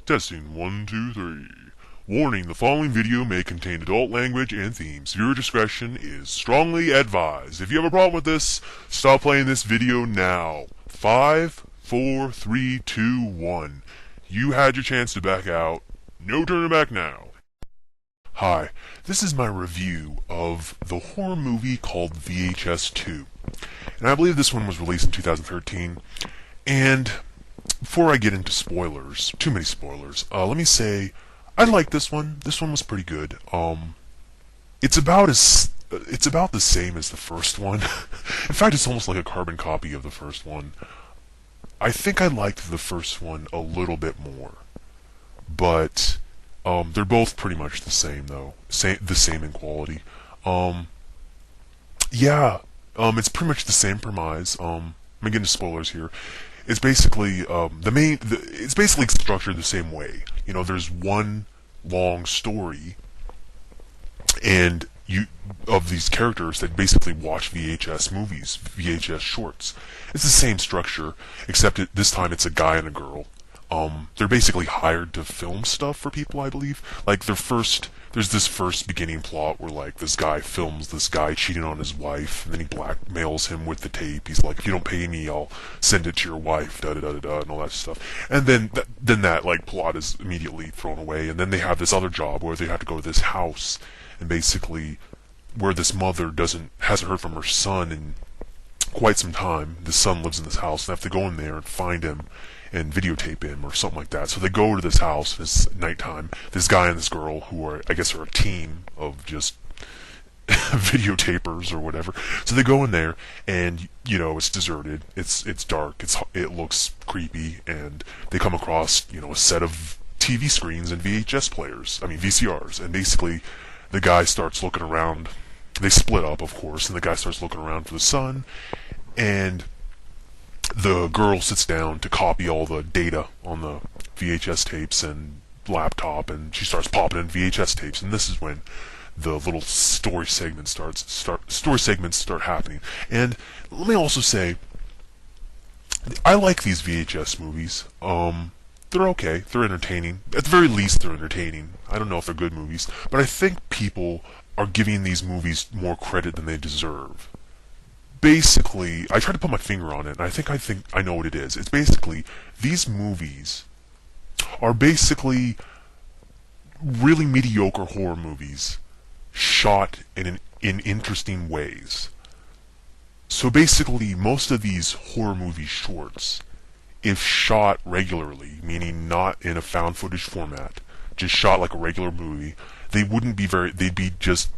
Testing 1, 2, 3. Warning, the following video may contain adult language and themes. Viewer discretion is strongly advised. If you have a problem with this, stop playing this video now. 5, 4, 3, 2, 1. You had your chance to back out. No turning back now. Hi, this is my review of the horror movie called VHS 2. And I believe this one was released in 2013. And before I get into spoilers, too many spoilers, let me say I like this one. This one was pretty good. It's about the same as the first one. In fact, it's almost like a carbon copy of the first one. I think I liked the first one a little bit more, but they're both pretty much the same though. The same in quality. It's pretty much the same premise. I'm gonna get into spoilers here. It's basically it's basically structured the same way. You know, there's one long story, and of these characters that basically watch VHS movies, VHS shorts. It's the same structure, except this time it's a guy and a girl. They're basically hired to film stuff for people, I believe. Like there's this first beginning plot where like this guy films this guy cheating on his wife, and then he blackmails him with the tape. He's like, if you don't pay me, I'll send it to your wife, da da da da da, and all that stuff. And then that like plot is immediately thrown away. And then they have this other job where they have to go to this house, and basically where this mother hasn't heard from her son in quite some time. The son lives in this house, and they have to go in there and find him and videotape him or something like that. So they go to this house, and it's nighttime. This guy and this girl, who are, I guess, are a team of just videotapers or whatever. So they go in there, and it's deserted. It's dark. It looks creepy, and they come across a set of TV screens and VHS players. I mean VCRs, and basically the guy starts looking around. They split up, of course, and the guy starts looking around for the son, and the girl sits down to copy all the data on the VHS tapes and laptop, and she starts popping in VHS tapes, and this is when the little story segments start happening. And let me also say, I like these VHS movies. They're okay. They're entertaining. At the very least, they're entertaining. I don't know if they're good movies, but I think people are giving these movies more credit than they deserve. Basically, I try to put my finger on it, and I think I know what it is. It's basically, these movies are basically really mediocre horror movies shot in interesting ways. So basically, most of these horror movie shorts, if shot regularly, meaning not in a found footage format, just shot like a regular movie, they'd be just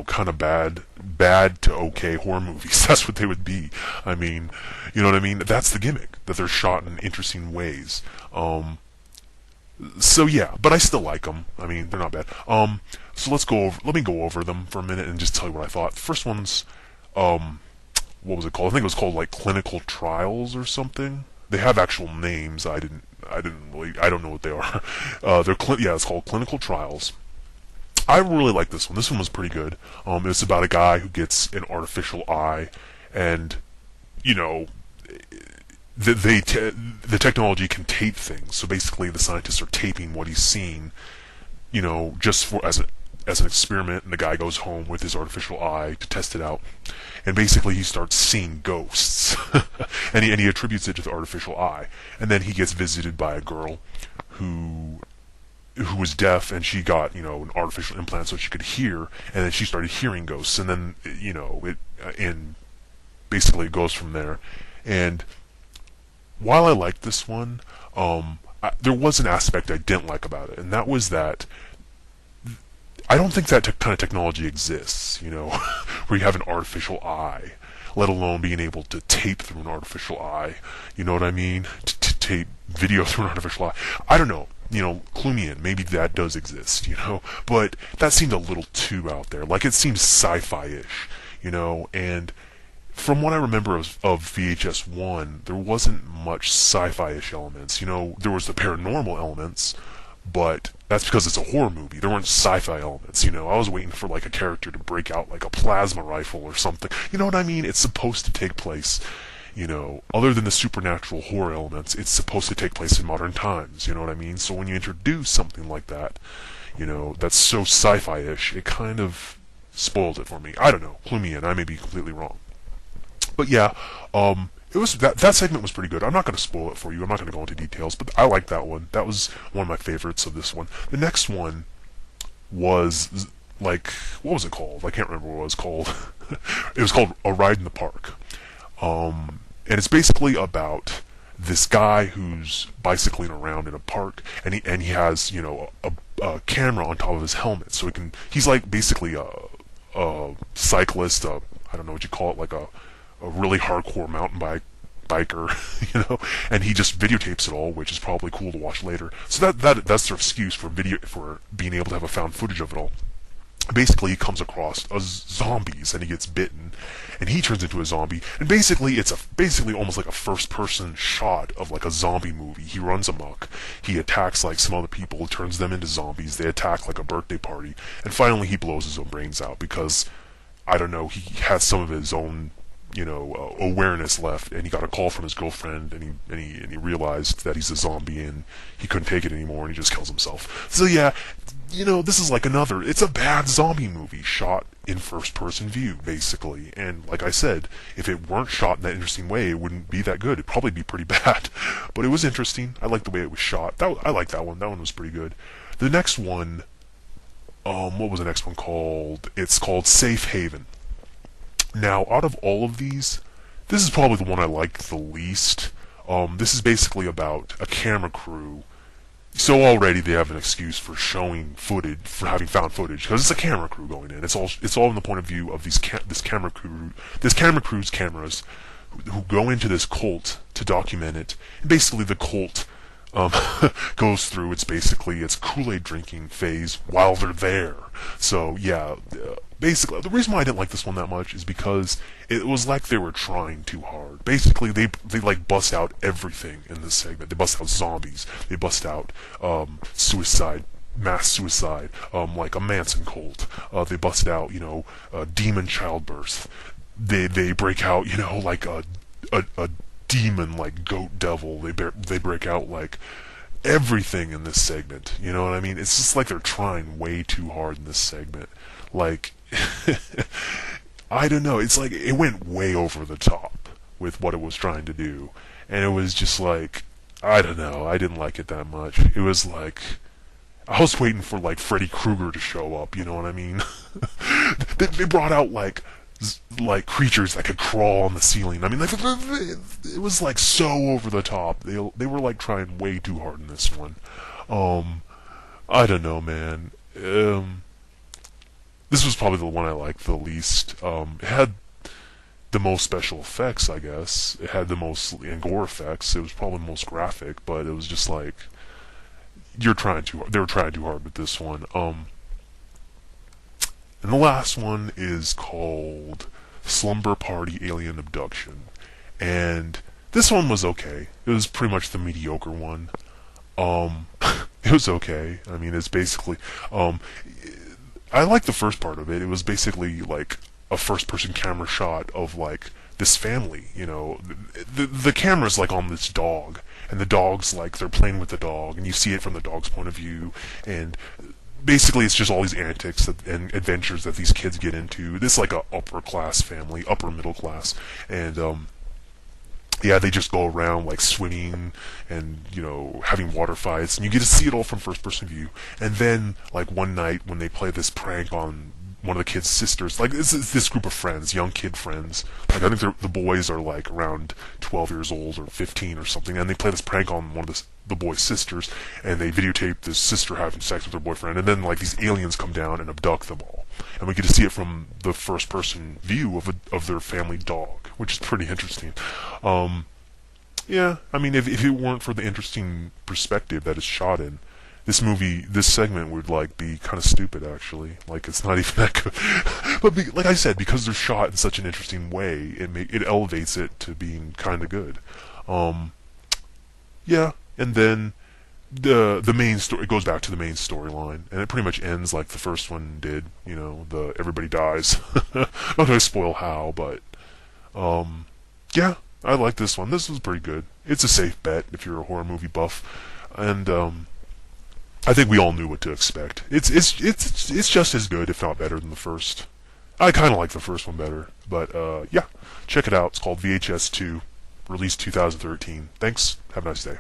kind of bad to okay horror movies. That's what they would be. I mean, you know what I mean? That's the gimmick, that they're shot in interesting ways. So yeah, but I still like them. I mean, they're not bad. So let me go over them for a minute and just tell you what I thought. The first one's, what was it called? I think it was called like Clinical Trials or something. They have actual names. I don't know what they are. It's called Clinical Trials. I really like this one. This one was pretty good. It's about a guy who gets an artificial eye, and the technology can tape things. So basically, the scientists are taping what he's seen, just as an experiment. And the guy goes home with his artificial eye to test it out, and basically he starts seeing ghosts, and he attributes it to the artificial eye. And then he gets visited by a girl who was deaf, and she got an artificial implant so she could hear, and then she started hearing ghosts, and then and basically it goes from there. And while I liked this one, there was an aspect I didn't like about it, and that was that I don't think that kind of technology exists, where you have an artificial eye, let alone being able to tape through an artificial eye. You know what I mean? To tape video through an artificial eye. I don't know. Clue me in. Maybe that does exist, but that seemed a little too out there. Like, it seems sci-fi-ish, and from what I remember of VHS 1, there wasn't much sci-fi-ish elements. There was the paranormal elements, but that's because it's a horror movie. There weren't sci-fi elements, I was waiting for, like, a character to break out, like, a plasma rifle or something. You know what I mean? It's supposed to take place other than the supernatural horror elements, it's supposed to take place in modern times, you know what I mean? So when you introduce something like that, that's so sci-fi-ish, it kind of spoiled it for me. I don't know, clue me in, I may be completely wrong. But yeah, it was that segment was pretty good. I'm not going to spoil it for you. I'm not going to go into details, but I like that one. That was one of my favorites of this one. The next one was like, what was it called? I can't remember what it was called. It was called A Ride in the Park. And it's basically about this guy who's bicycling around in a park, and he has a camera on top of his helmet, so he's like basically a cyclist. I don't know what you call it, like a really hardcore mountain biker, and he just videotapes it all, which is probably cool to watch later. So that's their excuse for being able to have a found footage of it all. Basically, he comes across zombies and he gets bitten, and he turns into a zombie. And basically, it's basically almost like a first-person shot of like a zombie movie. He runs amok, he attacks like some other people, turns them into zombies. They attack like a birthday party, and finally he blows his own brains out because I don't know, he has some of his own awareness left, and he got a call from his girlfriend, and he realized that he's a zombie and he couldn't take it anymore, and he just kills himself. So yeah, this is like it's a bad zombie movie shot in first-person view, basically. And like I said, if it weren't shot in that interesting way, it wouldn't be that good. It'd probably be pretty bad. But it was interesting. I liked the way it was shot. I liked that one. That one was pretty good. The next one, what was the next one called? It's called Safe Haven. Now, out of all of these, this is probably the one I like the least. This is basically about a camera crew. So already they have an excuse for showing footage, for having found footage, because it's a camera crew going in. It's all in the point of view of this camera crew's cameras, who go into this cult to document it. And basically, the cult goes through its Kool-Aid drinking phase while they're there. So yeah, basically the reason why I didn't like this one that much is because it was like they were trying too hard. Basically, they like bust out everything in this segment. They bust out zombies. They bust out suicide, mass suicide, like a Manson cult. They bust out demon childbirth. They break out like a demon like goat devil. They break out like everything in this segment. You know what I mean? It's just like they're trying way too hard in this segment. Like I don't know. It's like it went way over the top with what it was trying to do, and it was just like I don't know. I didn't like it that much. It was like I was waiting for like Freddy Krueger to show up. You know what I mean? They brought out like creatures that could crawl on the ceiling. I mean, like it was like so over the top. They were like trying way too hard in this one. I don't know, man. This was probably the one I liked the least. It had the most special effects, I guess. It had the most gore effects. It was probably the most graphic, but it was just like they were trying too hard with this one. And the last one is called Slumber Party Alien Abduction. And this one was okay. It was pretty much the mediocre one. It was okay. I mean, it's basically, I like the first part of it. It was basically like a first-person camera shot of like this family. The camera's like on this dog, and the dog's like they're playing with the dog, and you see it from the dog's point of view, and basically it's just all these antics and adventures that these kids get into. This is like a upper class family, upper middle class, and yeah, they just go around like swimming and having water fights, and you get to see it all from first person view. And then like one night when they play this prank on one of the kids' sisters, like this group of friends, young kid friends, like I think the boys are like around 12 years old or 15 or something, and they play this prank on one of the boy's sisters, and they videotape this sister having sex with her boyfriend, and then like these aliens come down and abduct them all, and we get to see it from the first person view of their family dog, which is pretty interesting. Yeah, I mean, if it weren't for the interesting perspective that it's shot in, this segment would like be kind of stupid, actually. Like, it's not even that good. But like I said, because they're shot in such an interesting way, it elevates it to being kind of good. Yeah, and then the main story, it goes back to the main storyline, and it pretty much ends like the first one did. Everybody dies. Not going to spoil how, but yeah, I like this one. This was pretty good. It's a safe bet if you're a horror movie buff, and I think we all knew what to expect. It's just as good, if not better, than the first. I kind of like the first one better, but yeah, check it out. It's called VHS 2, released 2013. Thanks. Have a nice day.